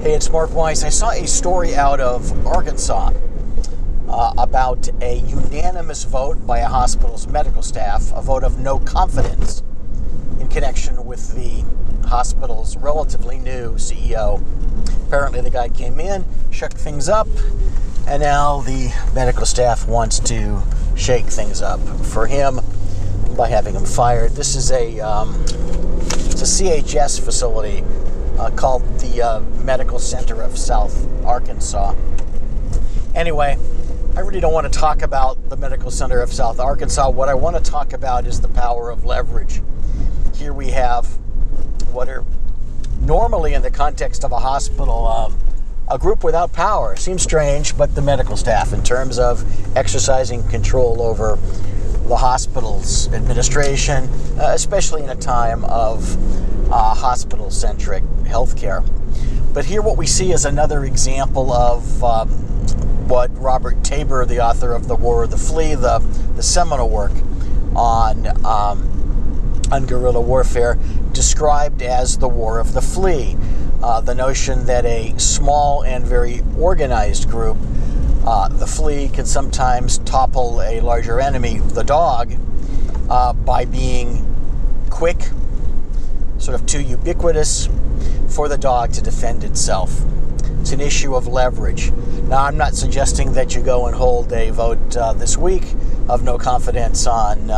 Hey, it's Mark Weiss. I saw a story out of Arkansas about a unanimous vote by a hospital's medical staff, a vote of no confidence in connection with the hospital's relatively new CEO. Apparently the guy came in, shook things up, and now the medical staff wants to shake things up for him by having him fired. This is it's a CHS facility called the Medical Center of South Arkansas. Anyway, I really don't want to talk about the Medical Center of South Arkansas. What I want to talk about is the power of leverage. Here we have what are normally, in the context of a hospital, a group without power. Seems strange, but the medical staff, in terms of exercising control over the hospital's administration, especially in a time of hospital-centric healthcare. But here what we see is another example of what Robert Tabor, the author of The War of the Flea, the seminal work on guerrilla warfare, described as the War of the Flea. The notion that a small and very organized group, the flea, can sometimes topple a larger enemy, the dog, by being quick, sort of too ubiquitous for the dog to defend itself. It's an issue of leverage. Now, I'm not suggesting that you go and hold a vote this week of no confidence on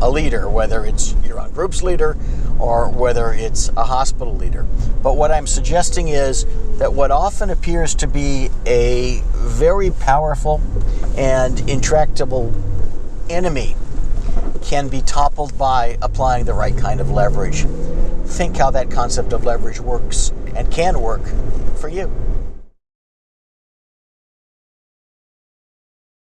a leader, whether it's your own group's leader or whether it's a hospital leader. But what I'm suggesting is that what often appears to be a very powerful and intractable enemy can be toppled by applying the right kind of leverage. Think how that concept of leverage works and can work for you.